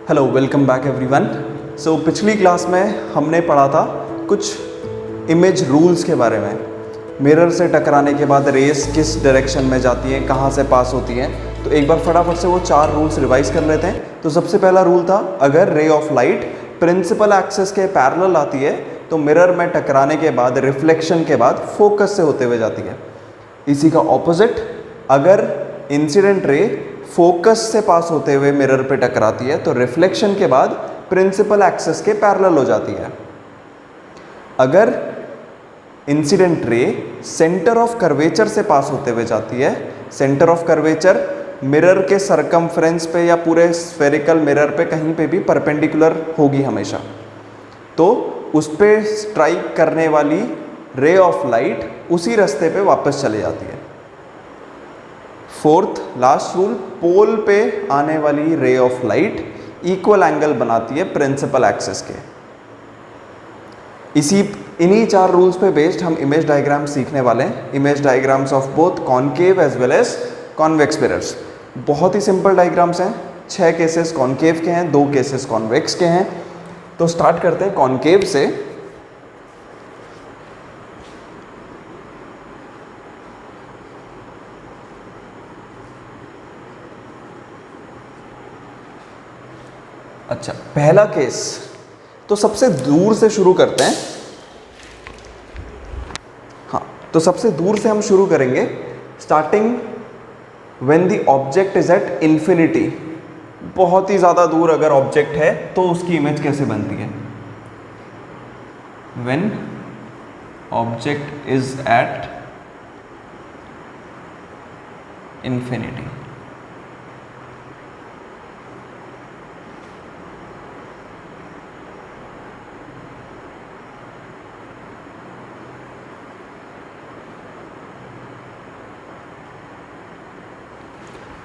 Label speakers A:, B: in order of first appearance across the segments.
A: Hello welcome back everyone. So पिछली class में हमने पढ़ा था कुछ इमेज रूल्स के बारे में। मिरर से टकराने के बाद रेस किस डायरेक्शन में जाती है, कहाँ से पास होती है। तो एक बार फटाफट से वो 4 रूल्स रिवाइज कर लेते हैं। तो सबसे पहला रूल था, अगर ray of light principal axis के पैरेलल आती है तो मिरर में टकराने के बाद रिफ्लेक्शन के बाद फोकस से होते हुए जाती है। इसी का ऑपोजिट, अगर इंसिडेंट रे फोकस से पास होते हुए मिरर पे टकराती है तो रिफ्लेक्शन के बाद प्रिंसिपल एक्सिस के पैरेलल हो जाती है। अगर incident ray centre of curvature से पास होते हुए जाती है, सेंटर ऑफ कर्वेचर मिरर के सरकमफ्रेंस पे या पूरे स्फेरिकल मिरर पे कहीं पे भी परपेंडिकुलर होगी हमेशा, तो उस पे स्ट्राइक करने वाली रे ऑफ लाइट उसी रास्ते पे वापस चली जाती है। फोर्थ लास्ट रूल, पोल पे आने वाली रे ऑफ लाइट इक्वल एंगल बनाती है प्रिंसिपल एक्सिस के। इन्हीं 4 रूल्स पे बेस्ड हम इमेज डायग्राम सीखने वाले हैं। Image diagrams of both concave as well as convex mirrors. बहुत ही सिंपल डायग्राम्स हैं। 6 केसेस कॉनकेव के हैं, 2 केसेस कॉन्वेक्स के हैं। तो स्टार्ट करते हैं कॉनकेव से। अच्छा, पहला केस तो सबसे दूर से शुरू करते हैं। हाँ, तो सबसे दूर से हम शुरू करेंगे, starting when the object is at infinity. बहुत ही ज़्यादा दूर अगर ऑब्जेक्ट है तो उसकी इमेज कैसे बनती है? When object is at infinity.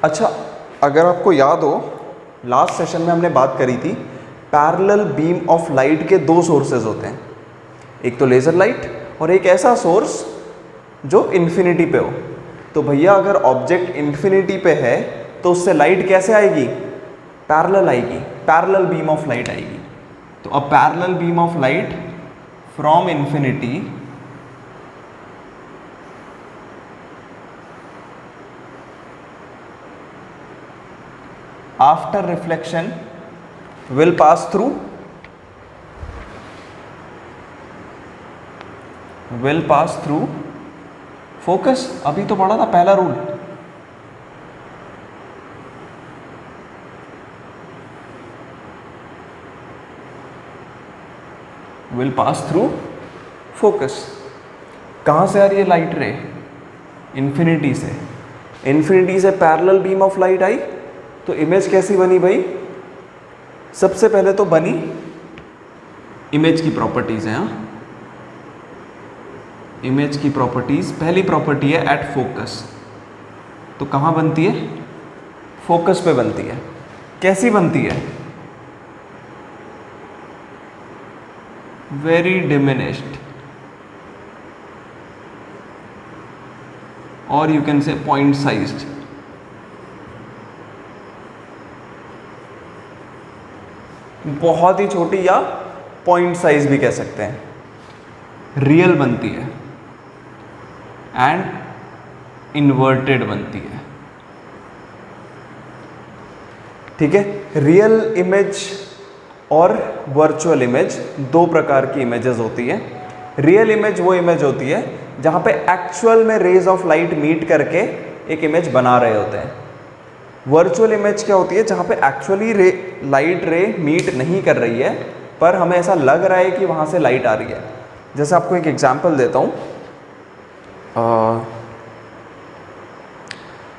A: अच्छा, अगर आपको याद हो, लास्ट सेशन में हमने बात करी थी पैरेलल बीम ऑफ लाइट के 2 सोर्सेज होते हैं, एक तो लेज़र लाइट और एक ऐसा सोर्स जो इन्फिनिटी पे हो। तो भैया अगर ऑब्जेक्ट इन्फिनिटी पे है तो उससे लाइट कैसे आएगी? पैरेलल आएगी, पैरेलल बीम ऑफ लाइट आएगी। तो अब parallel beam of light from infinity after reflection will pass through focus। अभी तो पढ़ा था पहला rule. will pass through focus। कहाँ से आ रही है लाइट रे? इन्फिनिटी से। इन्फिनिटी से पैरेलल बीम ऑफ लाइट आई तो इमेज कैसी बनी भाई? सबसे पहले तो बनी इमेज की प्रॉपर्टीज हैं। इमेज की प्रॉपर्टीज, पहली प्रॉपर्टी है एट फोकस। तो कहाँ बनती है? फोकस पे बनती है। कैसी बनती है? वेरी डिमिनिश्ड, और you can say point sized. बहुत ही छोटी या पॉइंट साइज भी कह सकते हैं। रियल बनती है एंड इन्वर्टेड बनती है। ठीक है, रियल इमेज और वर्चुअल इमेज 2 प्रकार की इमेजेस होती है। रियल इमेज वो इमेज होती है जहां पे एक्चुअल में रेज ऑफ लाइट मीट करके एक इमेज बना रहे होते हैं। वर्चुअल इमेज क्या होती है? जहाँ पे एक्चुअली लाइट रे मीट नहीं कर रही है पर हमें ऐसा लग रहा है कि वहाँ से लाइट आ रही है। जैसे आपको एक एग्जांपल देता हूँ।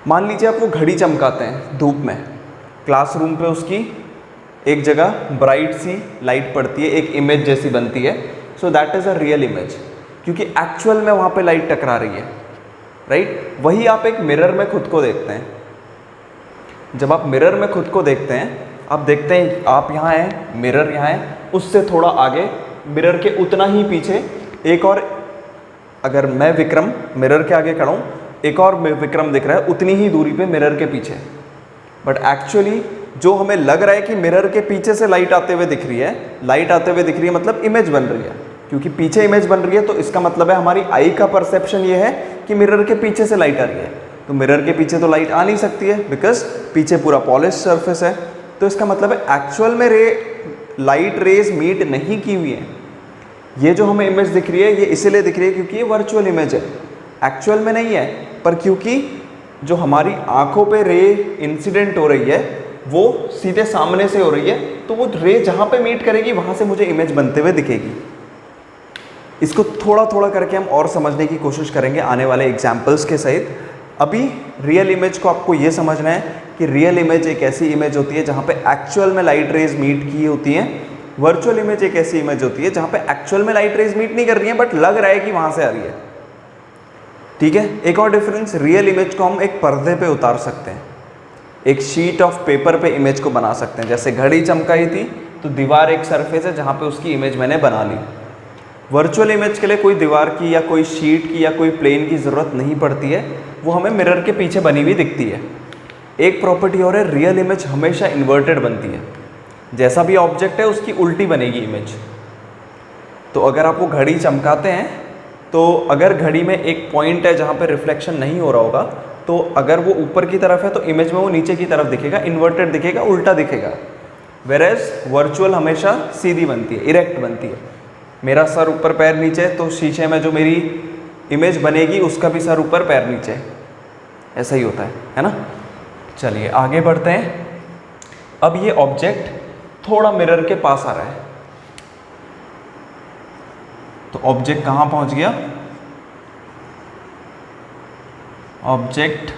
A: मान लीजिए आप वो घड़ी चमकाते हैं धूप में, क्लासरूम पे उसकी एक जगह ब्राइट सी लाइट पड़ती है, एक इमेज जैसी बनती है। So that is a real image, क्योंकि एक्चुअल में वहाँ पे लाइट टकरा रही है, राइट? वही आप एक मिरर में खुद को देखते हैं। जब आप मिरर में खुद को देखते हैं, आप देखते हैं आप यहाँ हैं, मिरर यहाँ है, उससे थोड़ा आगे मिरर के उतना ही पीछे एक और, अगर मैं विक्रम मिरर के आगे खड़ा हूँ, एक और विक्रम दिख रहा है उतनी ही दूरी पे मिरर के पीछे। बट एक्चुअली जो हमें लग रहा है कि मिरर के पीछे से लाइट आते हुए दिख रही है, लाइट आते हुए दिख रही है मतलब इमेज बन रही है, क्योंकि पीछे इमेज बन रही है तो इसका मतलब है हमारी आई का परसेप्शन ये है कि मिरर के पीछे से लाइट आ रही है। तो मिरर के पीछे तो लाइट आ नहीं सकती है बिकॉज पीछे पूरा पॉलिश सरफेस है। तो इसका मतलब है एक्चुअल में लाइट रेज मीट नहीं की हुई है। ये जो हमें इमेज दिख रही है ये इसीलिए दिख रही है क्योंकि ये वर्चुअल इमेज है, एक्चुअल में नहीं है। पर क्योंकि जो हमारी आंखों पे रे इंसिडेंट हो रही है वो सीधे सामने से हो रही है, तो वो रे जहाँ पे मीट करेगी वहाँ से मुझे इमेज बनते हुए दिखेगी। इसको थोड़ा थोड़ा करके हम और समझने की कोशिश करेंगे आने वाले एग्जाम्पल्स के सहित। अभी रियल इमेज को आपको ये समझना है कि रियल इमेज एक ऐसी इमेज होती है जहाँ पे एक्चुअल में लाइट रेज मीट की होती हैं। वर्चुअल इमेज एक ऐसी इमेज होती है जहाँ पे एक्चुअल में लाइट रेज मीट नहीं कर रही है बट लग रहा है कि वहाँ से आ रही है। ठीक है, एक और डिफरेंस, रियल इमेज को हम एक पर्दे पे उतार सकते हैं, एक शीट ऑफ पेपर पे इमेज को बना सकते हैं। जैसे घड़ी चमकाई थी तो दीवार एक सरफेस है जहाँ पे उसकी इमेज मैंने बना ली। वर्चुअल इमेज के लिए कोई दीवार की या कोई शीट की या कोई प्लेन की ज़रूरत नहीं पड़ती है, वो हमें मिरर के पीछे बनी हुई दिखती है। एक प्रॉपर्टी और है, रियल इमेज हमेशा इन्वर्टेड बनती है। जैसा भी ऑब्जेक्ट है उसकी उल्टी बनेगी इमेज। तो अगर आप वो घड़ी चमकाते हैं तो अगर घड़ी में एक पॉइंट है जहाँ पे रिफ्लेक्शन नहीं हो रहा होगा, तो अगर वो ऊपर की तरफ है तो इमेज में वो नीचे की तरफ दिखेगा, इन्वर्टेड दिखेगा, उल्टा दिखेगा। वेरेज वर्चुअल हमेशा सीधी बनती है, इरेक्ट बनती है। मेरा सर ऊपर पैर नीचे, तो शीशे में जो मेरी इमेज बनेगी उसका भी सर ऊपर पैर नीचे, ऐसा ही होता है ना। चलिए आगे बढ़ते हैं। अब ये ऑब्जेक्ट थोड़ा मिरर के पास आ रहा है, तो ऑब्जेक्ट कहाँ पहुंच गया? Object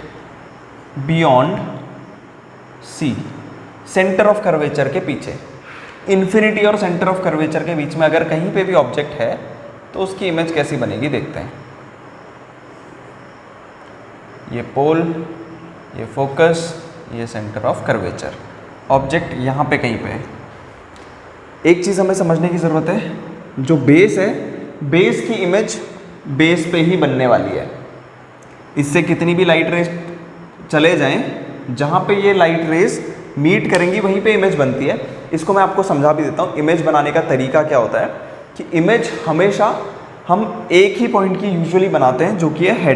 A: beyond C, centre of curvature के पीछे। इन्फिनिटी और सेंटर ऑफ कर्वेचर के बीच में अगर कहीं पे भी ऑब्जेक्ट है तो उसकी इमेज कैसी बनेगी देखते हैं। ये पोल, ये फोकस, ये सेंटर ऑफ कर्वेचर, ऑब्जेक्ट यहाँ पे कहीं पे है। एक चीज़ हमें समझने की ज़रूरत है, जो बेस है, बेस की इमेज बेस पे ही बनने वाली है। इससे कितनी भी लाइट रेज चले जाएं, जहाँ पे ये लाइट रेज मीट करेंगी वहीं पे इमेज बनती है। इसको मैं आपको समझा भी देता हूँ। इमेज बनाने का तरीका क्या होता है कि इमेज हमेशा हम एक ही पॉइंट की यूजुअली बनाते हैं, जो कि है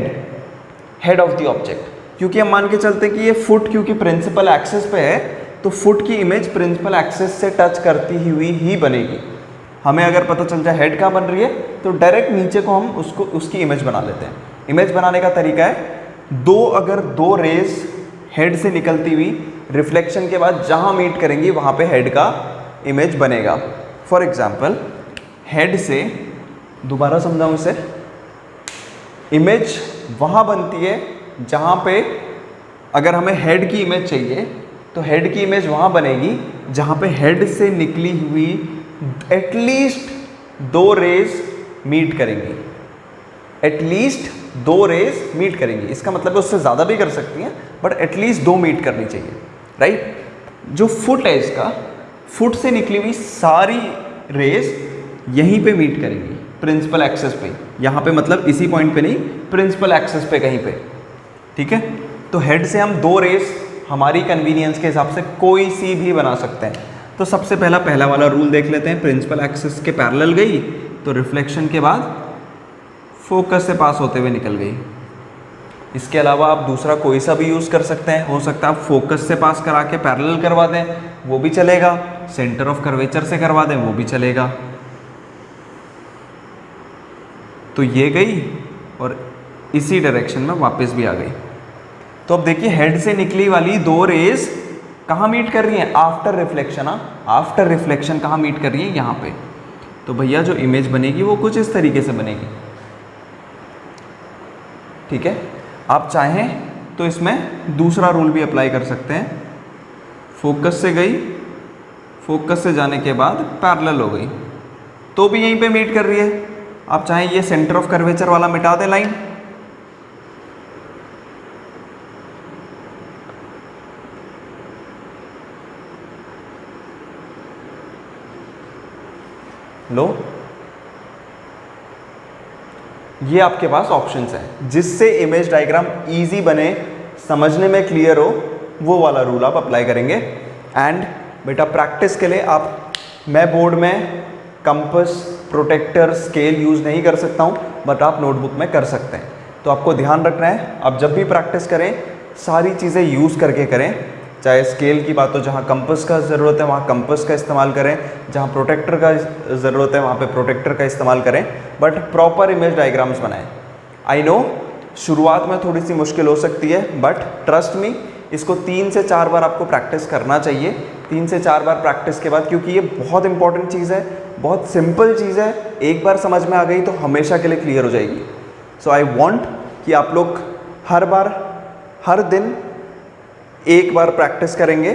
A: हेड ऑफ द ऑब्जेक्ट। क्योंकि हम मान के चलते हैं कि ये फुट क्योंकि प्रिंसिपल एक्सिस पे है, तो फुट की इमेज प्रिंसिपल एक्सिस से टच करती हुई ही बनेगी। हमें अगर पता चल जाए हेड कहाँ बन रही है तो डायरेक्ट नीचे को हम उसकी इमेज बना लेते हैं। इमेज बनाने का तरीका है, अगर दो रेज हेड से निकलती हुई रिफ्लेक्शन के बाद जहाँ मीट करेंगी वहाँ पे हेड का इमेज बनेगा। फॉर एग्जाम्पल, हेड से, दोबारा समझाऊँ इसे, इमेज वहाँ बनती है जहाँ पे अगर हमें हेड की इमेज चाहिए तो हेड की इमेज वहाँ बनेगी जहाँ पे हेड से निकली हुई एटलीस्ट दो रेज मीट करेंगी। एटलीस्ट दो रेज मीट करेंगी, इसका मतलब है उससे ज़्यादा भी कर सकती हैं बट एटलीस्ट दो मीट करनी चाहिए, राइट। जो फुट है इसका, फुट से निकली हुई सारी रेज यहीं पे मीट करेंगी प्रिंसिपल एक्सिस पे। यहाँ पे मतलब इसी पॉइंट पे नहीं, प्रिंसिपल एक्सिस पे कहीं पे, ठीक है। तो हेड से हम दो रेज हमारी कन्वीनियंस के हिसाब से कोई सी भी बना सकते हैं। तो सबसे पहला वाला रूल देख लेते हैं। प्रिंसिपल एक्सिस के पैरेलल गई तो रिफ्लेक्शन के बाद फोकस से पास होते हुए निकल गई। इसके अलावा आप दूसरा कोई सा भी यूज़ कर सकते हैं। हो सकता है आप फोकस से पास करा के पैरेलल करवा दें, वो भी चलेगा। सेंटर ऑफ कर्वेचर से करवा दें, वो भी चलेगा। तो ये गई और इसी डायरेक्शन में वापस भी आ गई। तो अब देखिए हेड से निकली वाली दो रेज कहाँ मीट कर रही हैं? After reflection. आफ्टर रिफ्लेक्शन कहाँ मीट कर रही है? यहाँ पे। तो भैया जो इमेज बनेगी वो कुछ इस तरीके से बनेगी, ठीक है। आप चाहें तो इसमें दूसरा रूल भी अप्लाई कर सकते हैं। फोकस से गई, फोकस से जाने के बाद पैरेलल हो गई, तो भी यहीं पे मीट कर रही है। आप चाहें ये सेंटर ऑफ कर्वेचर वाला मिटा दें लाइन, लो, ये आपके पास ऑप्शंस हैं। जिससे इमेज डायग्राम इजी बने, समझने में क्लियर हो, वो वाला रूल आप अप्लाई करेंगे। एंड बेटा प्रैक्टिस के लिए मैं बोर्ड में कंपास, प्रोटेक्टर, स्केल यूज़ नहीं कर सकता हूँ, बट आप नोटबुक में कर सकते हैं। तो आपको ध्यान रखना है, आप जब भी प्रैक्टिस करें सारी चीज़ें यूज़ करके करें। चाहे स्केल की बात हो, जहाँ कंपास का ज़रूरत है वहाँ कंपास का इस्तेमाल करें, जहाँ प्रोटेक्टर का ज़रूरत है वहाँ पे प्रोटेक्टर का इस्तेमाल करें, बट प्रॉपर इमेज डायग्राम्स बनाएं। आई नो शुरुआत में थोड़ी सी मुश्किल हो सकती है, बट ट्रस्ट मी, इसको 3 से 4 बार आपको प्रैक्टिस करना चाहिए। 3 से 4 बार प्रैक्टिस के बाद, क्योंकि ये बहुत इंपॉर्टेंट चीज़ है, बहुत सिंपल चीज़ है, एक बार समझ में आ गई तो हमेशा के लिए क्लियर हो जाएगी। सो आई वॉन्ट कि आप लोग हर दिन एक बार प्रैक्टिस करेंगे,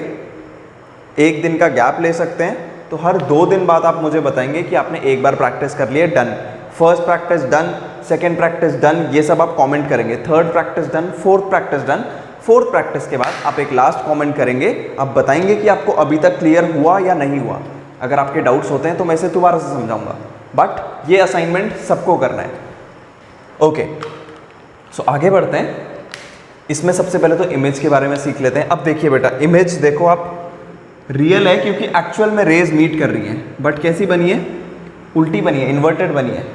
A: एक दिन का गैप ले सकते हैं, तो हर 2 दिन बाद आप मुझे बताएंगे कि आपने एक बार प्रैक्टिस कर लिया, done. First practice done, second practice done, ये सब आप कमेंट करेंगे। Third practice done, fourth practice done. Fourth practice के बाद आप एक लास्ट कमेंट करेंगे, आप बताएंगे कि आपको अभी तक क्लियर हुआ या नहीं हुआ। अगर आपके डाउट्स होते हैं तो मैं इसे दोबारा से समझाऊंगा, बट ये असाइनमेंट सबको करना है। ओके, सो आगे बढ़ते हैं। इसमें सबसे पहले तो इमेज के बारे में सीख लेते हैं। अब देखिए बेटा, इमेज देखो आप, रियल है क्योंकि एक्चुअल में रेज मीट कर रही हैं, बट कैसी बनी है? उल्टी बनी है, इन्वर्टेड बनी है।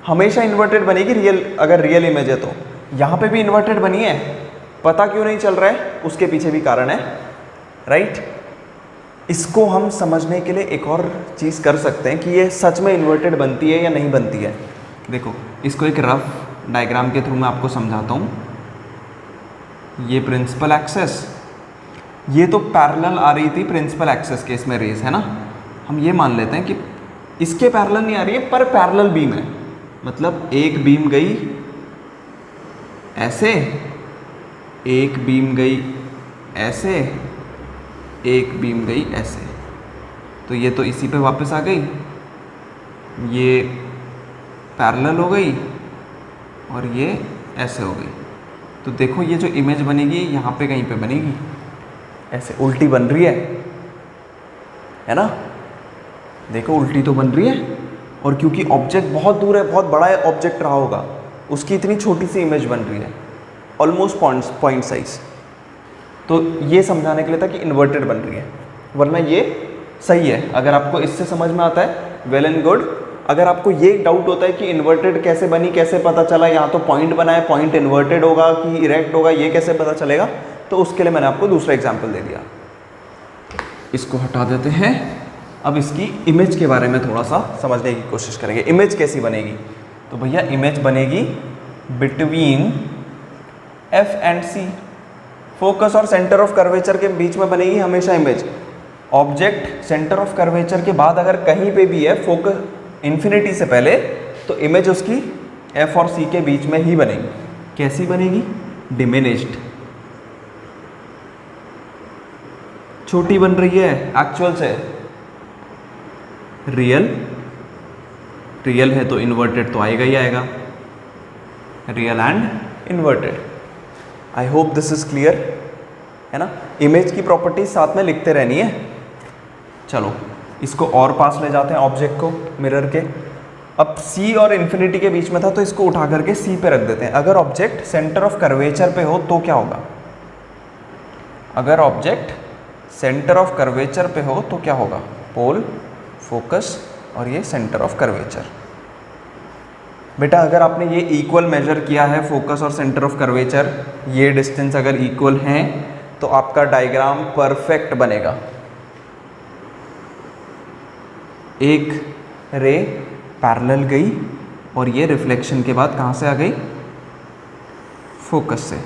A: हमेशा इन्वर्टेड बनेगी रियल, अगर रियल इमेज है तो। यहाँ पे भी इन्वर्टेड बनी है, पता क्यों नहीं चल रहा है? उसके पीछे भी कारण है, राइट? इसको हम समझने के लिए एक और चीज़ कर सकते हैं कि ये सच में इन्वर्टेड बनती है या नहीं बनती है। देखो, इसको एक रफ डायग्राम के थ्रू मैं आपको समझाता हूँ। ये प्रिंसिपल एक्सेस, ये तो पैरेलल आ रही थी प्रिंसिपल एक्सेस के, इसमें रेस है ना। हम ये मान लेते हैं कि इसके पैरेलल नहीं आ रही है, पर पैरेलल बीम है। मतलब एक बीम गई ऐसे, एक बीम गई ऐसे, एक बीम गई ऐसे, तो ये तो इसी पे वापस आ गई, ये पैरेलल हो गई और ये ऐसे हो गई। तो देखो ये जो इमेज बनेगी यहाँ पे कहीं पे बनेगी, ऐसे उल्टी बन रही है ना। देखो उल्टी तो बन रही है, और क्योंकि ऑब्जेक्ट बहुत दूर है, बहुत बड़ा ऑब्जेक्ट रहा होगा, उसकी इतनी छोटी सी इमेज बन रही है, ऑलमोस्ट पॉइंट साइज। तो ये समझाने के लिए था कि इन्वर्टेड बन रही है, वरना ये सही है। अगर आपको इससे समझ में आता है, वेल एंड गुड। अगर आपको ये डाउट होता है कि इन्वर्टेड कैसे बनी, कैसे पता चला, यहाँ तो पॉइंट बना है, पॉइंट इन्वर्टेड होगा कि इरेक्ट होगा, ये कैसे पता चलेगा, तो उसके लिए मैंने आपको दूसरा एग्जाम्पल दे दिया। इसको हटा देते हैं। अब इसकी इमेज के बारे में थोड़ा सा समझने की कोशिश करेंगे। इमेज कैसी बनेगी? तो भैया इमेज बनेगी between F and C, focus और सेंटर ऑफ कर्वेचर के बीच में बनेगी हमेशा image. Object centre of curvature के बाद अगर कहीं पे भी है, फोकस इन्फिनिटी से पहले, तो इमेज उसकी एफ और सी के बीच में ही बनेगी। कैसी बनेगी? डिमिनिश्ड, छोटी बन रही है एक्चुअल से। रियल है तो इन्वर्टेड तो आएगा ही आएगा, real and inverted. I hope this is clear, है ना। इमेज की प्रॉपर्टीज साथ में लिखते रहनी है। चलो इसको और पास ले जाते हैं ऑब्जेक्ट को मिरर के। अब सी और इन्फिनिटी के बीच में था, तो इसको उठा करके सी पे रख देते हैं। अगर ऑब्जेक्ट सेंटर ऑफ कर्वेचर पे हो तो क्या होगा? अगर ऑब्जेक्ट सेंटर ऑफ कर्वेचर पे हो तो क्या होगा? पोल, फोकस और ये सेंटर ऑफ कर्वेचर। बेटा अगर आपने ये इक्वल मेजर किया है, फोकस और सेंटर ऑफ कर्वेचर, ये डिस्टेंस अगर इक्वल हैं, तो आपका डायग्राम परफेक्ट बनेगा। एक रे पैरेलल गई और ये रिफ्लेक्शन के बाद कहाँ से आ गई? फोकस से।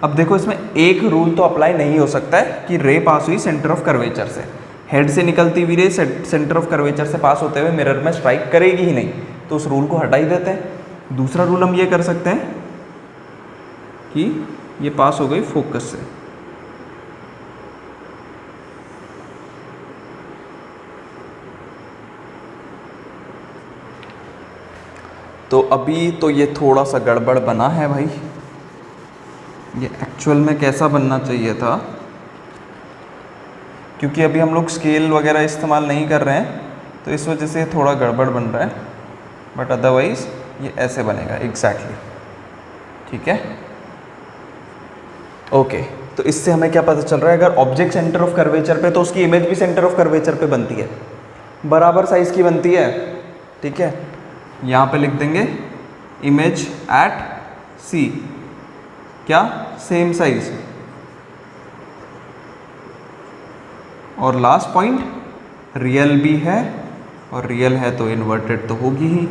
A: अब देखो इसमें एक रूल तो अप्लाई नहीं हो सकता है कि रे पास हुई सेंटर ऑफ कर्वेचर से। हेड से निकलती हुई रे सेंटर ऑफ कर्वेचर से पास होते हुए मिरर में स्ट्राइक करेगी ही नहीं, तो उस रूल को हटा ही देते हैं। दूसरा रूल हम ये कर सकते हैं कि ये पास हो गई फोकस से। तो अभी तो ये थोड़ा सा गड़बड़ बना है भाई, ये एक्चुअल में कैसा बनना चाहिए था, क्योंकि अभी हम लोग स्केल वगैरह इस्तेमाल नहीं कर रहे हैं, तो इस वजह से थोड़ा गड़बड़ बन रहा है। बट अदरवाइज़ ये ऐसे बनेगा एग्जैक्टली, ठीक है। ओके। तो इससे हमें क्या पता चल रहा है, अगर ऑब्जेक्ट सेंटर ऑफ कर्वेचर पे तो उसकी इमेज भी सेंटर ऑफ कर्वेचर पे बनती है, बराबर साइज की बनती है। ठीक है, यहाँ पे लिख देंगे इमेज एट सी, क्या सेम साइज। और लास्ट पॉइंट रियल भी है, और रियल है तो इन्वर्टेड तो होगी ही।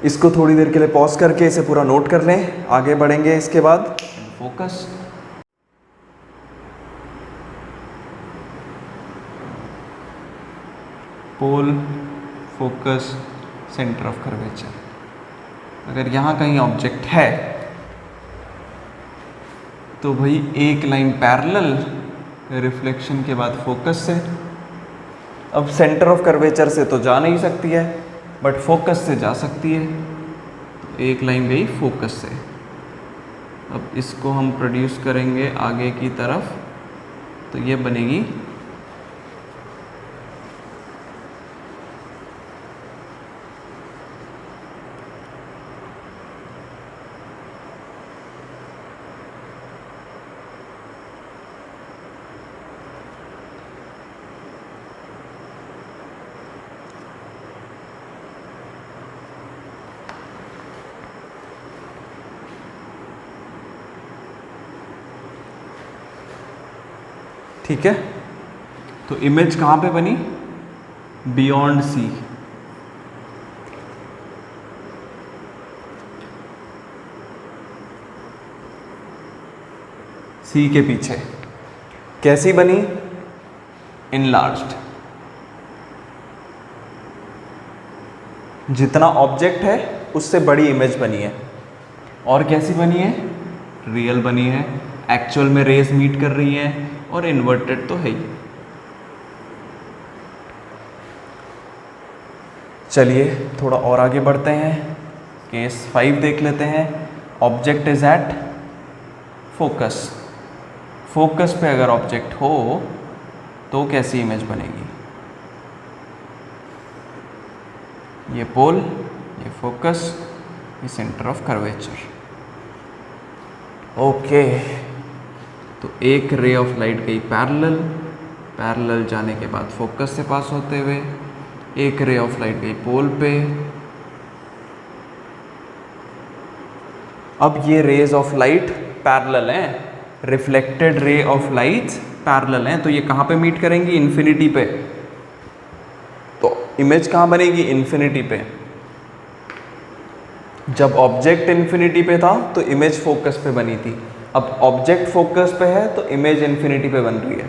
A: इसको थोड़ी देर के लिए पॉज करके इसे पूरा नोट कर लें, आगे बढ़ेंगे इसके बाद। Focus, pole, focus, centre of curvature. अगर यहाँ कहीं ऑब्जेक्ट है तो भाई एक लाइन पैरेलल रिफ्लेक्शन के बाद फोकस से। अब सेंटर ऑफ कर्वेचर से तो जा नहीं सकती है, बट फोकस से जा सकती है, तो एक लाइन गई फोकस से। अब इसको हम प्रोड्यूस करेंगे आगे की तरफ, तो ये बनेगी ठीक है। तो इमेज कहाँ पे बनी, बियॉन्ड सी। सी के पीछे कैसी बनी, इनलार्ज्ड। जितना ऑब्जेक्ट है उससे बड़ी इमेज बनी है। और कैसी बनी है, रियल बनी है, एक्चुअल में रेज मीट कर रही है, और इन्वर्टेड तो है ही। चलिए थोड़ा और आगे बढ़ते हैं, केस 5 देख लेते हैं। Object is at focus. Focus पे अगर ऑब्जेक्ट हो तो कैसी इमेज बनेगी, ये पोल, ये फोकस, ये सेंटर ऑफ कर्वेचर। ओके, तो एक रे ऑफ लाइट गई पैरेलल, पैरेलल जाने के बाद फोकस से पास होते हुए एक रे ऑफ लाइट गई पोल पे। अब ये रेज ऑफ लाइट पैरेलल हैं, reflected ray of light parallel हैं, तो ये कहाँ पे मीट करेंगी, इन्फिनिटी पे। तो इमेज कहाँ बनेगी, इन्फिनिटी पे। जब ऑब्जेक्ट इन्फिनिटी पे था तो इमेज फोकस पे बनी थी, अब ऑब्जेक्ट फोकस पे है तो इमेज इन्फिनिटी पे बन रही है।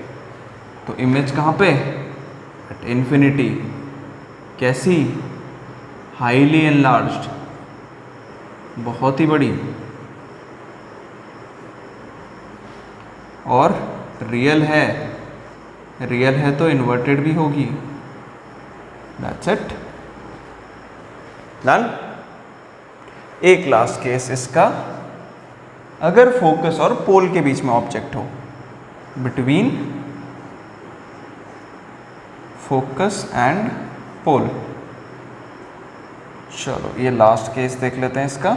A: तो इमेज कहाँ पे, एट इन्फिनिटी। कैसी, हाईली एनलार्ज्ड, बहुत ही बड़ी। और रियल है, रियल है तो इन्वर्टेड भी होगी। That's it, done. एक लास्ट केस इसका, अगर फोकस और पोल के बीच में ऑब्जेक्ट हो, बिटवीन फोकस एंड पोल। चलो ये लास्ट केस देख लेते हैं इसका,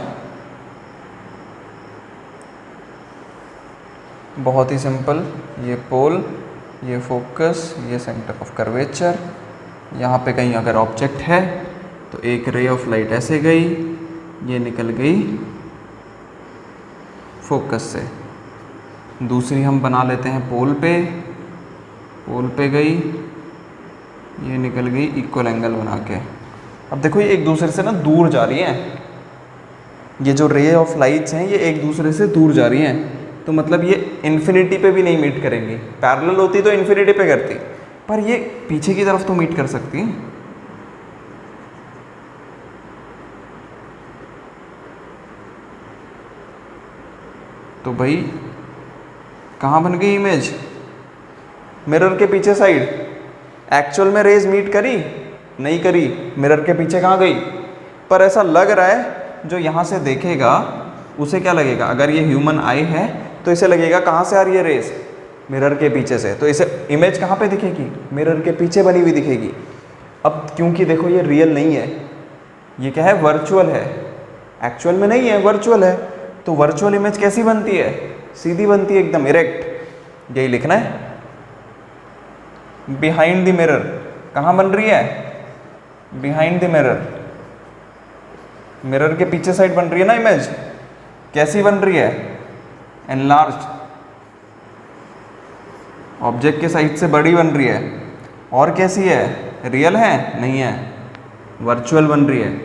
A: बहुत ही सिंपल। ये पोल, ये फोकस, ये सेंटर ऑफ कर्वेचर। यहाँ पे कहीं अगर ऑब्जेक्ट है तो एक रे ऑफ लाइट ऐसे गई, ये निकल गई फोकस से। दूसरी हम बना लेते हैं पोल पे, पोल पे गई, ये निकल गई इक्वल एंगल बना के। अब देखो ये एक दूसरे से ना दूर जा रही हैं, ये जो रे ऑफ लाइट्स हैं ये एक दूसरे से दूर जा रही हैं, तो मतलब ये इन्फिनिटी पे भी नहीं मीट करेंगी। पैरेलल होती तो इन्फिनिटी पे करती, पर ये पीछे की तरफ तो मीट कर सकती हैं। तो भाई कहाँ बन गई इमेज, मिरर के पीछे साइड। एक्चुअल में रेज मीट करी, नहीं करी, मिरर के पीछे कहाँ गई। पर ऐसा लग रहा है जो यहाँ से देखेगा उसे क्या लगेगा, अगर ये ह्यूमन आई है तो इसे लगेगा कहाँ से आ रही है रेज, मिरर के पीछे से। तो इसे इमेज कहाँ पे दिखेगी, मिरर के पीछे बनी हुई दिखेगी। अब क्योंकि देखो ये रियल नहीं है, ये क्या है, वर्चुअल है, एक्चुअल में नहीं है, वर्चुअल है। तो वर्चुअल इमेज कैसी बनती है, सीधी बनती है, एकदम इरेक्ट। यही लिखना है। बिहाइंड द मिरर, कहाँ बन रही है, बिहाइंड द मिरर, मिरर के पीछे साइड बन रही है ना इमेज। कैसी बन रही है, एनलार्ज्ड, ऑब्जेक्ट के साइड से बड़ी बन रही है। और कैसी है, रियल है, नहीं है, वर्चुअल बन रही है।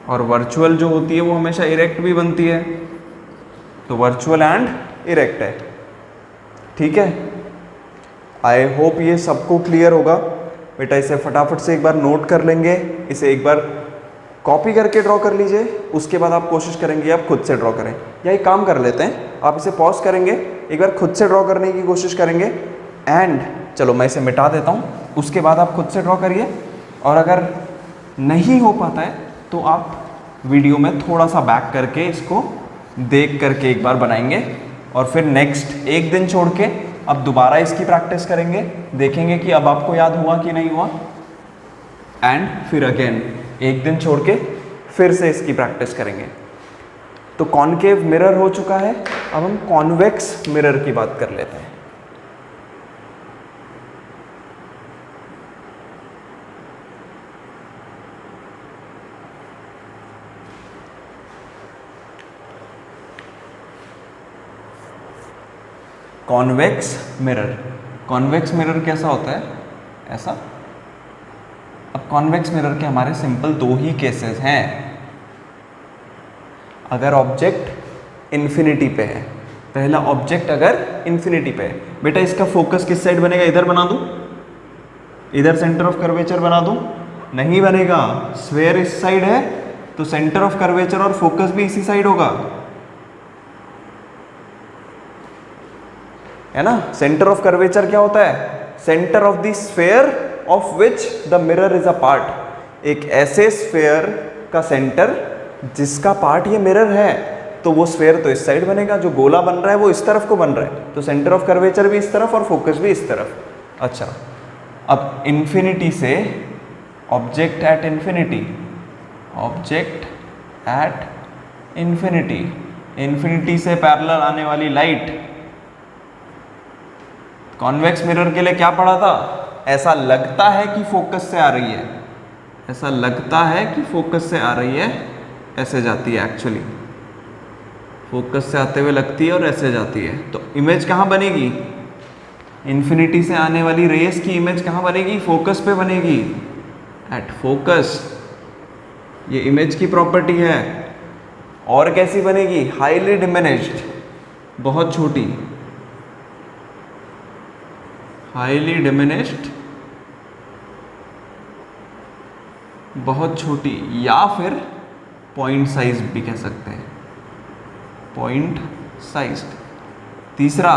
A: और वर्चुअल जो होती है वो हमेशा इरेक्ट भी बनती है, तो वर्चुअल एंड इरेक्ट है। ठीक है, आई होप ये सबको क्लियर होगा। बेटा इसे फटाफट से एक बार नोट कर लेंगे, इसे एक बार कॉपी करके ड्रॉ कर लीजिए, उसके बाद आप कोशिश करेंगे आप खुद से ड्रॉ करें। या एक काम कर लेते हैं, आप इसे पॉज करेंगे, एक बार खुद से ड्रॉ करने की कोशिश करेंगे। एंड चलो मैं इसे मिटा देता हूँ, उसके बाद आप खुद से ड्रॉ करिए। और अगर नहीं हो पाता है तो आप वीडियो में थोड़ा सा बैक करके इसको देख करके एक बार बनाएंगे, और फिर नेक्स्ट एक दिन छोड़ के अब दोबारा इसकी प्रैक्टिस करेंगे, देखेंगे कि अब आपको याद हुआ कि नहीं हुआ। एंड फिर अगेन एक दिन छोड़ के फिर से इसकी प्रैक्टिस करेंगे। तो कॉनकेव मिरर हो चुका है, अब हम कॉन्वेक्स मिरर की बात कर लेते हैं। कॉन्वेक्स मिरर, कॉन्वेक्स मिरर कैसा होता है, ऐसा। अब कॉन्वेक्स मिरर के हमारे सिंपल दो ही केसेस हैं। अगर ऑब्जेक्ट इन्फिनिटी पे है, पहला ऑब्जेक्ट अगर इन्फिनिटी पे है, बेटा इसका फोकस किस साइड बनेगा, इधर बना दूं, इधर सेंटर ऑफ कर्वेचर बना दूं, नहीं बनेगा। स्फेयर इस साइड है तो सेंटर ऑफ कर्वेचर और फोकस भी इसी साइड होगा, है ना। सेंटर ऑफ कर्वेचर क्या होता है, centre of the sphere of which the mirror is a part. एक ऐसे स्फेयर का सेंटर जिसका पार्ट ये मिरर है, तो वो स्फेयर तो इस साइड बनेगा, जो गोला बन रहा है वो इस तरफ को बन रहा है, तो सेंटर ऑफ कर्वेचर भी इस तरफ और फोकस भी इस तरफ। अच्छा, अब इन्फिनिटी से object at infinity, object at infinity, infinity से पैरेलल आने वाली लाइट। कॉन्वेक्स मिरर के लिए क्या पढ़ा था, ऐसा लगता है कि फोकस से आ रही है, ऐसा लगता है कि फोकस से आ रही है, ऐसे जाती है, एक्चुअली फोकस से आते हुए लगती है और ऐसे जाती है। तो इमेज कहाँ बनेगी, इन्फिनिटी से आने वाली रेस की इमेज कहाँ बनेगी, फोकस पे बनेगी, एट फोकस। ये इमेज की प्रॉपर्टी है। और कैसी बनेगी, हाईली डिमिनिश्ड, बहुत छोटी, हाईली डिमिनिश्ड, बहुत छोटी, या फिर पॉइंट साइज भी कह सकते हैं, पॉइंट साइज। तीसरा,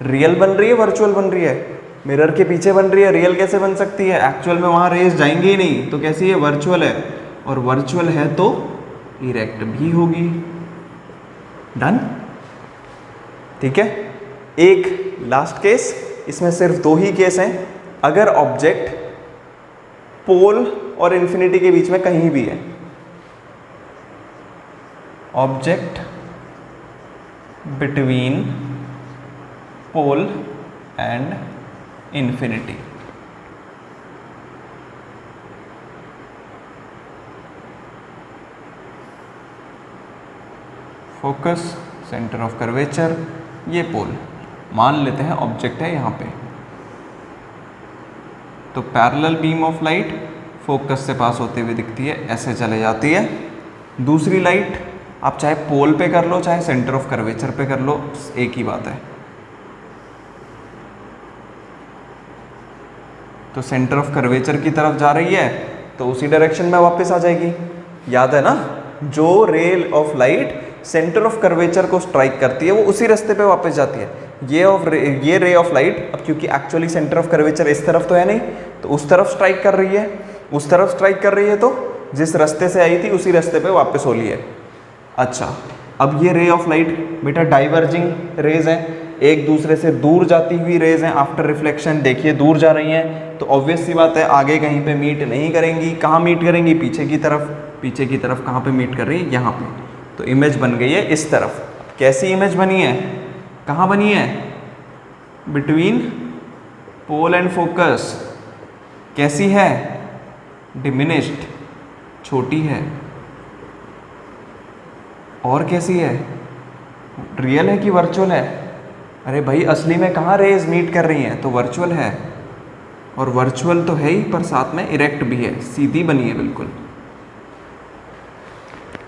A: रियल बन रही है, वर्चुअल बन रही है, मिरर के पीछे बन रही है, रियल कैसे बन सकती है, एक्चुअल में वहां रेज जाएंगे ही नहीं, तो कैसी है, वर्चुअल है। और वर्चुअल है तो इरेक्ट भी होगी। डन, ठीक है। एक लास्ट केस, इसमें सिर्फ दो ही केस हैं। अगर ऑब्जेक्ट पोल और इन्फिनिटी के बीच में कहीं भी है, object between pole and infinity, focus, centre of curvature, ये पोल, मान लेते हैं ऑब्जेक्ट है यहाँ पे। तो parallel beam of light focus से पास होते हुए दिखती है, ऐसे चले जाती है। दूसरी लाइट आप चाहे पोल पे कर लो चाहे सेंटर ऑफ कर्वेचर पे कर लो, एक ही बात है। तो सेंटर ऑफ कर्वेचर की तरफ जा रही है तो उसी डायरेक्शन में वापस आ जाएगी। याद है ना, जो रे of light centre of curvature को स्ट्राइक करती है वो उसी रास्ते पे वापस जाती है। ये रे ऑफ लाइट, अब क्योंकि एक्चुअली सेंटर ऑफ कर्वेचर इस तरफ तो है नहीं, तो उस तरफ स्ट्राइक कर रही है, उस तरफ स्ट्राइक कर रही है, तो जिस रास्ते से आई थी उसी रास्ते पे वापस हो ली है। अच्छा, अब ये रे ऑफ लाइट बेटा डाइवर्जिंग रेज है, एक दूसरे से दूर जाती हुई रेज हैं आफ्टर रिफ्लेक्शन, देखिए दूर जा रही हैं, तो ऑब्वियस सी बात है आगे कहीं पे मीट नहीं करेंगी। कहाँ मीट करेंगी? पीछे की तरफ। पीछे की तरफ कहाँ पे मीट कर रही है? यहाँ पे। तो इमेज बन गई है इस तरफ। कैसी इमेज बनी है? कहाँ बनी है? Between pole and focus. कैसी है? डिमिनिश्ड, छोटी है। और कैसी है? रियल है कि वर्चुअल है? अरे भाई असली में कहाँ रेज मीट कर रही हैं, तो वर्चुअल है। और वर्चुअल तो है ही, पर साथ में इरेक्ट भी है, सीधी बनी है बिल्कुल,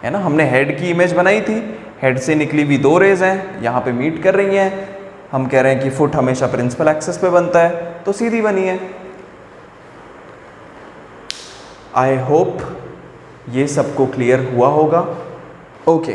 A: है ना। हमने हेड की इमेज बनाई थी, हेड से निकली हुई दो रेज हैं, यहाँ पे मीट कर रही हैं। हम कह रहे हैं कि फुट हमेशा प्रिंसिपल एक्सिस पे बनता है, तो सीधी बनी है। आई होप ये सबको क्लियर हुआ होगा। ओके,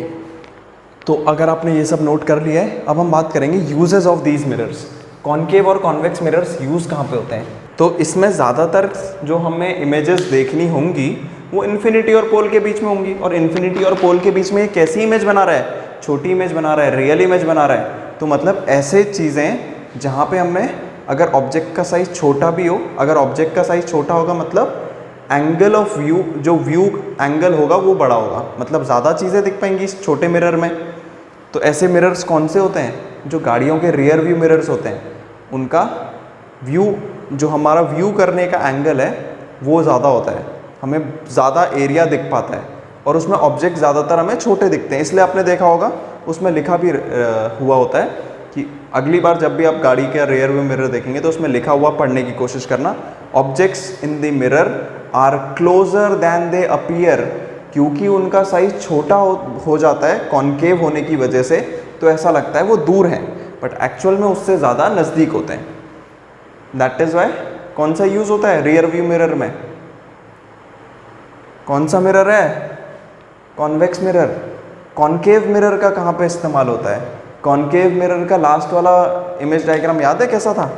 A: तो अगर आपने ये सब नोट कर लिया है, अब हम बात करेंगे uses of these mirrors. Concave और कॉन्वेक्स मिरर्स यूज़ कहाँ पे होते हैं? तो इसमें ज़्यादातर जो हमें इमेजेस देखनी होंगी वो इन्फिनिटी और पोल के बीच में होंगी। और इन्फिनिटी और पोल के बीच में ये कैसी इमेज बना रहा है? छोटी इमेज बना रहा है, रियल इमेज बना रहा है। तो मतलब ऐसे चीज़ें जहाँ पे हमें अगर ऑब्जेक्ट का साइज़ छोटा भी हो, अगर ऑब्जेक्ट का साइज़ छोटा होगा मतलब एंगल ऑफ व्यू, जो व्यू एंगल होगा वो बड़ा होगा, मतलब ज़्यादा चीज़ें दिख पाएंगी इस छोटे मिरर में। तो ऐसे मिरर्स कौन से होते हैं? जो गाड़ियों के रियर व्यू मिरर्स होते हैं, उनका व्यू, जो हमारा व्यू करने का एंगल है वो ज़्यादा होता है, हमें ज़्यादा एरिया दिख पाता है, और उसमें ऑब्जेक्ट ज़्यादातर हमें छोटे दिखते हैं। इसलिए आपने देखा होगा उसमें लिखा भी हुआ होता है कि अगली बार जब भी आप गाड़ी के रियर व्यू मिरर देखेंगे तो उसमें लिखा हुआ पढ़ने की कोशिश करना, objects in the mirror are closer than they appear, क्योंकि उनका साइज छोटा हो जाता है कॉन्केव होने की वजह से, तो ऐसा लगता है वो दूर हैं, बट एक्चुअल में उससे ज़्यादा नज़दीक होते हैं। दैट इज़ वाई कौन सा यूज़ होता है रियर व्यू मिरर में? कौन सा मिरर है? Convex mirror. कॉन्केव मिरर का कहाँ पे इस्तेमाल होता है? कॉन्केव मिरर का लास्ट वाला इमेज डायग्राम याद है कैसा था?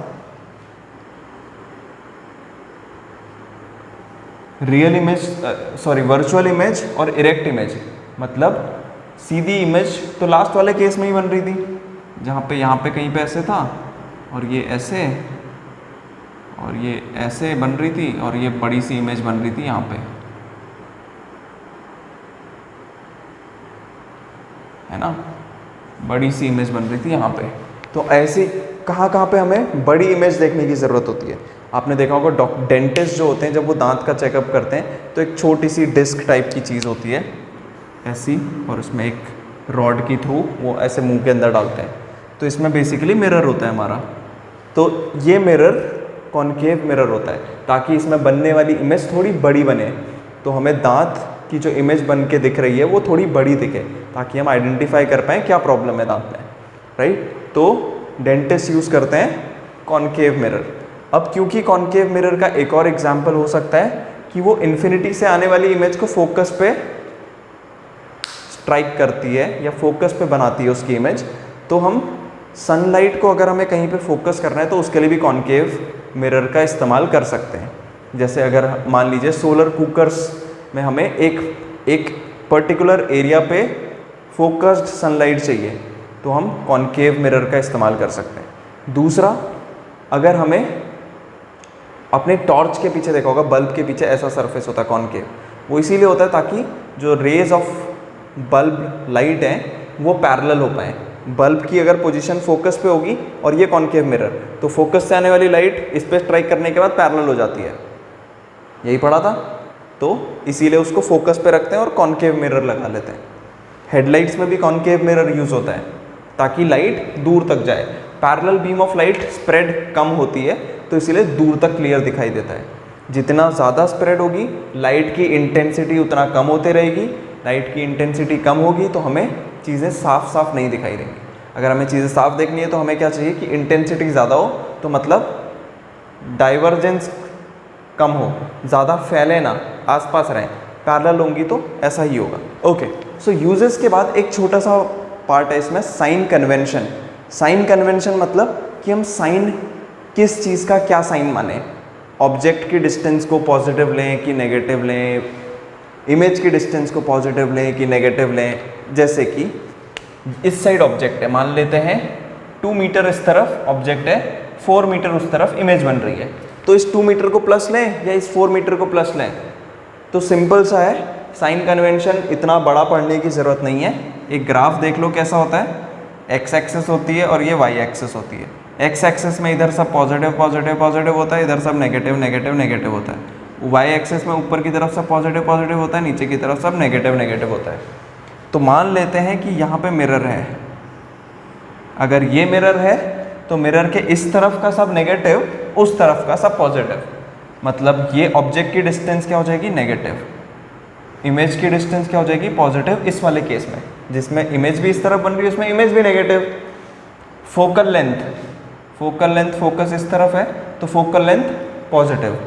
A: Real image, sorry virtual image और इरेक्ट इमेज, मतलब सीधी इमेज तो लास्ट वाले केस में ही बन रही थी, जहाँ पे यहाँ पे कहीं पे ऐसे था और ये ऐसे और ये ऐसे बन रही थी, और ये बड़ी सी इमेज बन रही थी यहाँ पे, है ना, बड़ी सी इमेज बन रही थी यहाँ पे। तो ऐसी कहाँ पे हमें बड़ी इमेज देखने की ज़रूरत होती है? आपने देखा होगा डेंटिस्ट जो होते हैं जब वो दांत का चेकअप करते हैं तो एक छोटी सी डिस्क टाइप की चीज़ होती है ऐसी, और उसमें एक रॉड के थ्रू वो ऐसे मुंह के अंदर डालते हैं, तो इसमें बेसिकली मिरर होता है हमारा। तो ये मिरर कॉन्केव मिरर होता है ताकि इसमें बनने वाली इमेज थोड़ी बड़ी बने, तो हमें दांत की जो इमेज बन के दिख रही है वो थोड़ी बड़ी दिखे, ताकि हम आइडेंटिफाई कर पाएँ क्या प्रॉब्लम है दांत में, राइट। तो डेंटिस्ट यूज़ करते हैं कॉन्केव मिरर। अब क्योंकि कॉन्केव मिरर का एक और एग्जाम्पल हो सकता है कि वो इन्फिनिटी से आने वाली इमेज को फोकस पे स्ट्राइक करती है या फोकस पे बनाती है उसकी इमेज, तो हम सनलाइट को अगर हमें कहीं पे फोकस करना है तो उसके लिए भी कॉन्केव मिरर का इस्तेमाल कर सकते हैं। जैसे अगर मान लीजिए सोलर कुकर्स में हमें एक पर्टिकुलर एरिया पे फोकस्ड सनलाइट चाहिए, तो हम कॉन्केव मिरर का इस्तेमाल कर सकते हैं। दूसरा, अगर हमें अपने टॉर्च के पीछे देखा होगा, बल्ब के पीछे ऐसा सरफेस होता है कॉन्केव, वो इसीलिए होता है ताकि जो रेज ऑफ बल्ब लाइट है वो पैरेलल हो पाए। बल्ब की अगर पोजीशन फोकस पे होगी और ये कॉन्केव मिरर, तो फोकस से आने वाली लाइट इस पर स्ट्राइक करने के बाद पैरेलल हो जाती है, यही पढ़ा था। तो इसीलिए उसको फोकस पे रखते हैं और कॉन्केव मिरर लगा लेते हैं। हेडलाइट्स में भी कॉन्केव मिरर यूज़ होता है ताकि लाइट दूर तक जाए। Parallel beam of light spread कम होती है, तो इसीलिए दूर तक क्लियर दिखाई देता है। जितना ज़्यादा स्प्रेड होगी लाइट की इंटेंसिटी उतना कम होते रहेगी। लाइट की इंटेंसिटी कम होगी तो हमें चीज़ें साफ साफ नहीं दिखाई देंगी। अगर हमें चीज़ें साफ देखनी है तो हमें क्या चाहिए कि इंटेंसिटी ज़्यादा हो, तो मतलब डाइवर्जेंस कम हो, ज़्यादा फैले ना, आसपास रहें। पैरेलल होंगी तो ऐसा ही होगा। ओके, सो यूजेस के बाद एक छोटा सा पार्ट है इसमें, साइन कन्वेंशन। साइन कन्वेंशन मतलब कि हम साइन किस चीज़ का क्या साइन माने, ऑब्जेक्ट की डिस्टेंस को पॉजिटिव लें कि नेगेटिव लें, इमेज की डिस्टेंस को पॉजिटिव लें कि नेगेटिव लें। जैसे कि इस साइड ऑब्जेक्ट है, मान लेते हैं 2 मीटर इस तरफ ऑब्जेक्ट है, 4 मीटर उस तरफ इमेज बन रही है। तो इस 2 मीटर को प्लस लें या इस 4 मीटर को प्लस लें? तो सिंपल सा है, साइन कन्वेंशन इतना बड़ा पढ़ने की ज़रूरत नहीं है। एक ग्राफ देख लो कैसा होता है, एक्स एक्सेस होती है और ये वाई एक्सेस होती है। एक्स एक्सेस में इधर सब पॉजिटिव पॉजिटिव पॉजिटिव होता है, इधर सब नेगेटिव नेगेटिव नेगेटिव होता है। वाई एक्सेस में ऊपर की तरफ सब पॉजिटिव पॉजिटिव होता है, नीचे की तरफ सब नेगेटिव नेगेटिव होता है। तो मान लेते हैं कि यहाँ पे मिरर है। अगर ये मिरर है तो मिरर के इस तरफ का सब नेगेटिव, उस तरफ का सब पॉजिटिव, मतलब ये ऑब्जेक्ट की डिस्टेंस क्या हो जाएगी? नेगेटिव। इमेज की डिस्टेंस क्या हो जाएगी? पॉजिटिव। इस वाले केस में जिसमें इमेज भी इस तरफ बन रही है उसमें इमेज भी नेगेटिव। फोकल लेंथ, फोकस इस तरफ है तो focal length positive.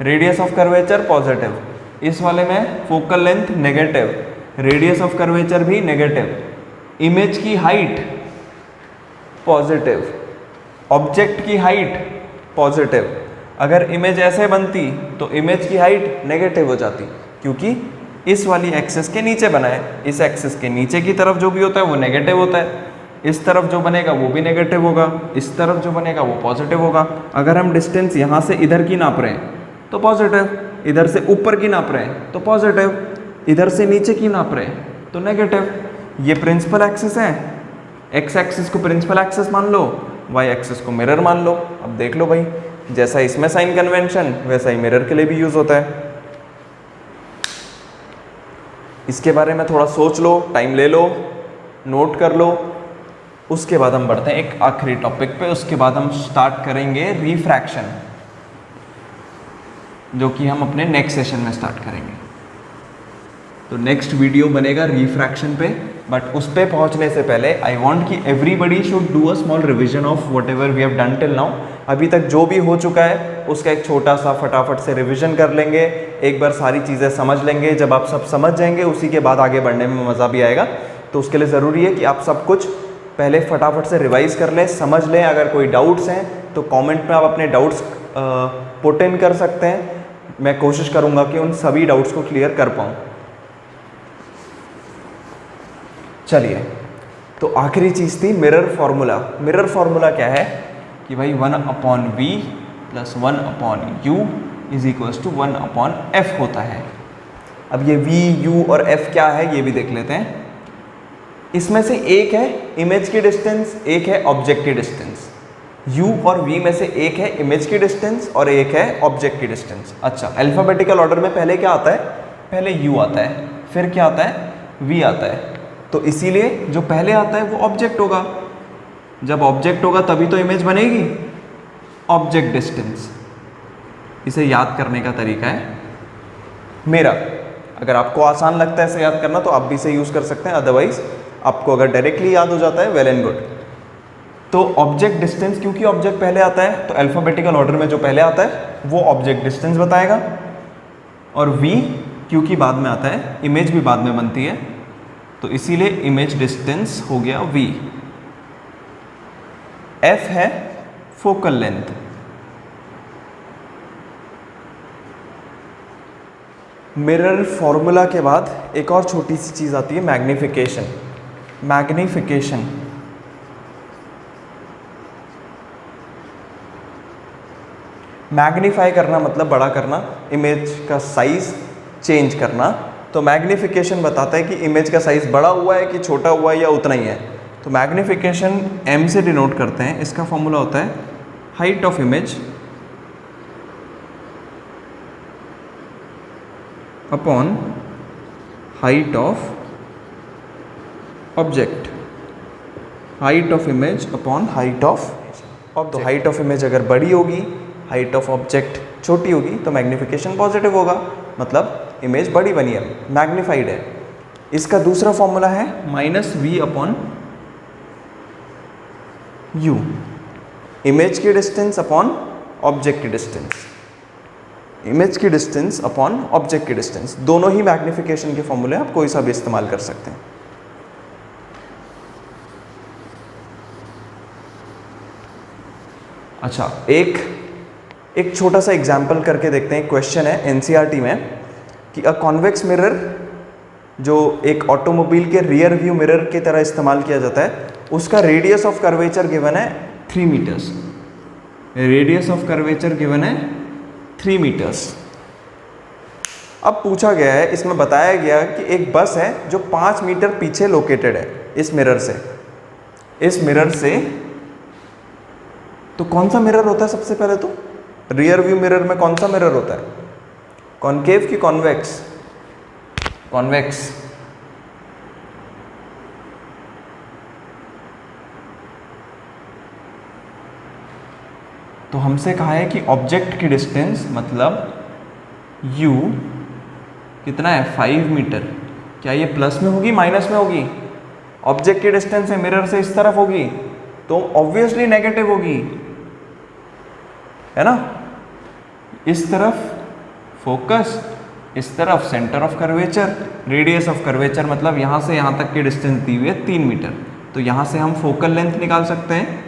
A: Radius of curvature positive. इस वाले में focal length negative, radius of curvature भी नेगेटिव। इमेज की हाइट पॉजिटिव, ऑब्जेक्ट की हाइट पॉजिटिव। अगर इमेज ऐसे बनती तो इमेज की हाइट नेगेटिव हो जाती, क्योंकि इस वाली एक्सिस के नीचे बना है। इस एक्सिस के नीचे की तरफ जो भी होता है वो नेगेटिव होता है, इस तरफ जो बनेगा वो भी नेगेटिव होगा, इस तरफ जो बनेगा वो पॉजिटिव होगा। अगर हम डिस्टेंस यहाँ से इधर की नाप रहे हैं तो पॉजिटिव, इधर से ऊपर की नाप रहे हैं तो पॉजिटिव, इधर से नीचे की नाप रहे हैं तो नेगेटिव। ये प्रिंसिपल एक्सिस है, एक्स एक्सिस को प्रिंसिपल एक्सिस मान लो, वाई एक्सिस को मिरर मान लो। अब देख लो भाई, जैसा इसमें साइन कन्वेंशन वैसा ही मिरर के लिए भी यूज़ होता है। इसके बारे में थोड़ा सोच लो, टाइम ले लो, नोट कर लो। उसके बाद हम बढ़ते हैं एक आखिरी टॉपिक पे। उसके बाद हम स्टार्ट करेंगे रिफ्रैक्शन, जो कि हम अपने नेक्स्ट सेशन में स्टार्ट करेंगे। तो नेक्स्ट वीडियो बनेगा रिफ्रैक्शन पे, बट उस पे पहुंचने से पहले आई वांट कि everybody should do a small revision of whatever we have done till now. अभी तक जो भी हो चुका है उसका एक छोटा सा फटाफट से रिवीजन कर लेंगे, एक बार सारी चीज़ें समझ लेंगे। जब आप सब समझ जाएंगे उसी के बाद आगे बढ़ने में मज़ा भी आएगा। तो उसके लिए ज़रूरी है कि आप सब कुछ पहले फटाफट से रिवाइज कर लें, समझ लें। अगर कोई डाउट्स हैं तो कमेंट में आप अपने डाउट्स पुट इन कर सकते हैं। मैं कोशिश करूँगा कि उन सभी डाउट्स को क्लियर कर पाऊँ। चलिए, तो आखिरी चीज़ थी मिरर फार्मूला। मिरर फार्मूला क्या है कि भाई 1/v plus 1/u is equals to 1/f होता है। अब ये v, u और f क्या है ये भी देख लेते हैं। इसमें से एक है इमेज की डिस्टेंस, एक है ऑब्जेक्ट की डिस्टेंस। u और v में से एक है इमेज की डिस्टेंस और एक है ऑब्जेक्ट की डिस्टेंस। अच्छा, अल्फ़ाबेटिकल ऑर्डर में पहले क्या आता है? पहले u आता है, फिर क्या आता है? v आता है। तो इसीलिए जो पहले आता है वो ऑब्जेक्ट होगा। जब ऑब्जेक्ट होगा तभी तो इमेज बनेगी। ऑब्जेक्ट डिस्टेंस, इसे याद करने का तरीका है मेरा। अगर आपको आसान लगता है इसे याद करना तो आप भी इसे यूज़ कर सकते हैं, अदरवाइज आपको अगर डायरेक्टली याद हो जाता है वेल एंड गुड। तो ऑब्जेक्ट डिस्टेंस, क्योंकि ऑब्जेक्ट पहले आता है तो अल्फ़ाबेटिकल ऑर्डर में जो पहले आता है वो ऑब्जेक्ट डिस्टेंस बताएगा। और v क्योंकि बाद में आता है, इमेज भी बाद में बनती है, तो इसीलिए इमेज डिस्टेंस हो गया v। f है फोकल लेंथ। मिरर फॉर्मूला के बाद एक और छोटी सी चीज़ आती है, मैग्निफिकेशन। मैग्निफिकेशन मैग्नीफाई करना मतलब बड़ा करना, इमेज का साइज चेंज करना। तो मैग्निफिकेशन बताता है कि इमेज का साइज बड़ा हुआ है कि छोटा हुआ है या उतना ही है। तो मैग्निफिकेशन m से डिनोट करते हैं। इसका फॉर्मूला होता है height of image upon height of object. Height of image upon height of object. तो हाइट ऑफ इमेज अगर बड़ी होगी, हाइट ऑफ ऑब्जेक्ट छोटी होगी, तो मैग्निफिकेशन पॉजिटिव होगा, मतलब इमेज बड़ी बनी है, मैग्नीफाइड है। इसका दूसरा फॉर्मूला है -v अपॉन u। इमेज की डिस्टेंस अपॉन ऑब्जेक्ट की डिस्टेंस, इमेज की डिस्टेंस अपॉन ऑब्जेक्ट की डिस्टेंस। दोनों ही मैग्निफिकेशन के फॉर्मूले आप कोई सा भी इस्तेमाल कर सकते हैं। अच्छा, एक छोटा सा एग्जाम्पल करके देखते हैं। क्वेश्चन है एनसीईआरटी में कि अ कॉन्वेक्स मिरर, जो एक ऑटोमोबाइल के रियर व्यू मिरर की तरह इस्तेमाल किया जाता है, उसका रेडियस ऑफ कर्वेचर गिवन है 3 metres. Radius of curvature given है 3 मीटर्स। अब पूछा गया है, इसमें बताया गया कि एक बस है जो 5 मीटर पीछे लोकेटेड है इस मिरर से। इस मिरर से तो कौन सा मिरर होता है सबसे पहले? तो रियर व्यू मिरर में कौन सा मिरर होता है? कॉनकेव की कॉन्वेक्स? कॉन्वेक्स। तो हमसे कहा है कि ऑब्जेक्ट की डिस्टेंस मतलब u कितना है? 5 मीटर। क्या ये प्लस में होगी माइनस में होगी? ऑब्जेक्ट की डिस्टेंस है मिरर से इस तरफ होगी तो ऑब्वियसली नेगेटिव होगी, है ना? इस तरफ फोकस, इस तरफ centre of curvature. Radius of curvature मतलब यहाँ से यहाँ तक की डिस्टेंस दी हुई है 3 मीटर। तो यहाँ से हम फोकल लेंथ निकाल सकते हैं,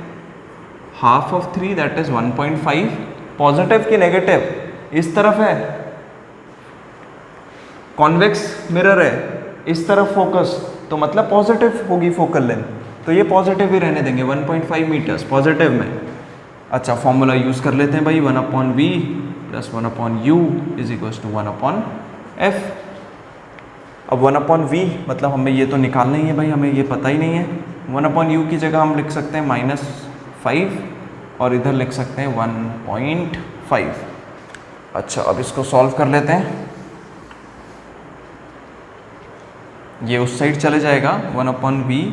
A: half of 3 that is 1.5। Positive की नेगेटिव? इस तरफ है, कॉन्वेक्स मिरर है, इस तरफ फोकस, तो मतलब पॉजिटिव होगी फोकल लेंथ। तो ये पॉजिटिव ही रहने देंगे, 1.5 मीटर्स पॉजिटिव में। अच्छा, फॉर्मूला यूज़ कर लेते हैं भाई, 1/v plus 1/u is equals to 1/f। अब 1/v मतलब हमें ये तो निकालना ही है भाई, हमें ये पता ही नहीं है। 1/u की जगह हम लिख सकते हैं -5 और इधर लिख सकते हैं 1.5। अच्छा, अब इसको सॉल्व कर लेते हैं। ये उस साइड चले जाएगा 1/v।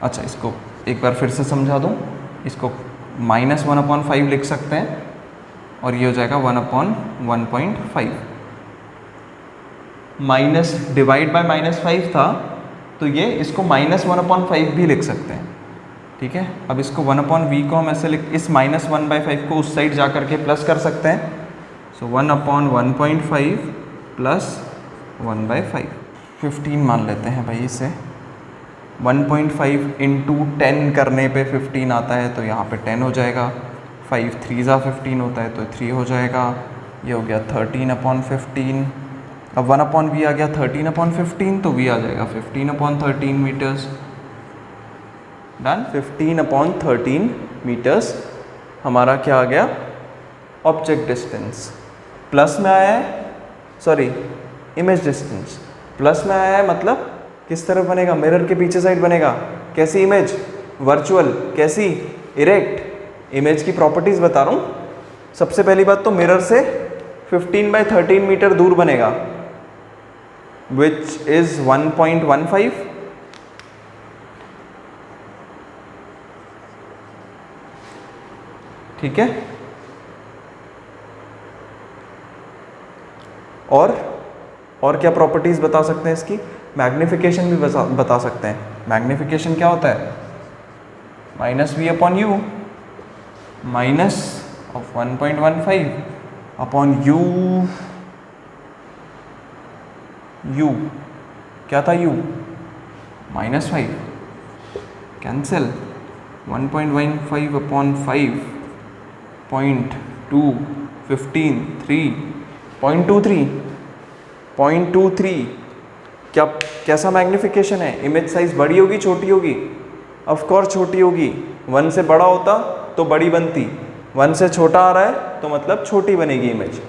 A: अच्छा, इसको एक बार फिर से समझा दूँ, इसको -1/5 लिख सकते हैं और ये हो जाएगा 1/1.5। माइनस डिवाइड बाय -5 था तो ये इसको -1/5 भी लिख सकते हैं, ठीक है। अब इसको 1/v को हम ऐसे इस -1/5 को उस साइड जा करके प्लस कर सकते हैं। सो 1/1.5 प्लस 1/5, 15 मान लेते हैं भाई इसे। 1.5 इंटू 10 करने पे 15 आता है तो यहाँ पे 10 हो जाएगा। 5 3 15 होता है तो 3 हो जाएगा। ये हो गया 13/15। अब 1/v आ गया 13/15 तो v आ जाएगा 15/13 मीटर्स। डन। 15/13 मीटर्स हमारा क्या आ गया? Object distance. प्लस में आया है, सॉरी इमेज डिस्टेंस प्लस में आया है, मतलब किस तरफ बनेगा? मिरर के पीछे साइड बनेगा। कैसी इमेज? वर्चुअल। कैसी? इरेक्ट। इमेज की प्रॉपर्टीज बता रहा हूँ। सबसे पहली बात तो मिरर से 15/13 मीटर दूर बनेगा, विच इज 1.15। ठीक है। और क्या प्रॉपर्टीज बता सकते हैं इसकी? मैग्निफिकेशन भी बता सकते हैं। मैग्निफिकेशन क्या होता है? -v/u minus of 1.15 upon u क्या था? u -5 cancel. 1.15 अपॉन 5 0.2 15 3 0.23 क्या कैसा मैग्निफिकेशन है? इमेज साइज बड़ी होगी छोटी होगी? ऑफ कोर्स छोटी होगी। 1 से बड़ा होता तो बड़ी बनती, 1 से छोटा आ रहा है तो मतलब छोटी बनेगी इमेज।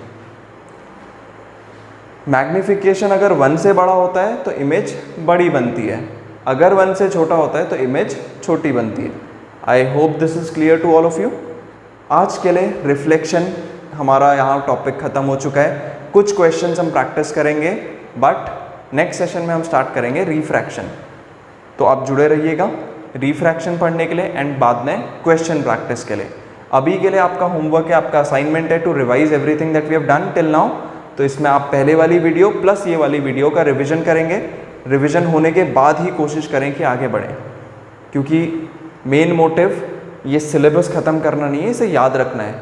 A: मैग्निफिकेशन अगर 1 से बड़ा होता है तो इमेज बड़ी बनती है, अगर 1 से छोटा होता है तो इमेज छोटी बनती है। I hope this is clear to all of you. आज के लिए रिफ्लेक्शन हमारा यहाँ टॉपिक ख़त्म हो चुका है। कुछ क्वेश्चंस हम प्रैक्टिस करेंगे, बट नेक्स्ट सेशन में हम स्टार्ट करेंगे रिफ्रैक्शन। तो आप जुड़े रहिएगा रिफ्रैक्शन पढ़ने के लिए एंड बाद में क्वेश्चन प्रैक्टिस के लिए। अभी के लिए आपका होमवर्क है, आपका असाइनमेंट है to revise everything that we have done till now. तो इसमें आप पहले वाली वीडियो प्लस ये वाली वीडियो का रिवीजन करेंगे। रिवीजन होने के बाद ही कोशिश करें कि आगे बढ़ें, क्योंकि मेन मोटिव ये सिलेबस ख़त्म करना नहीं है, इसे याद रखना है।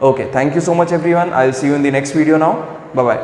A: Okay, thank you so much everyone. I will see you in the next video now. Bye bye.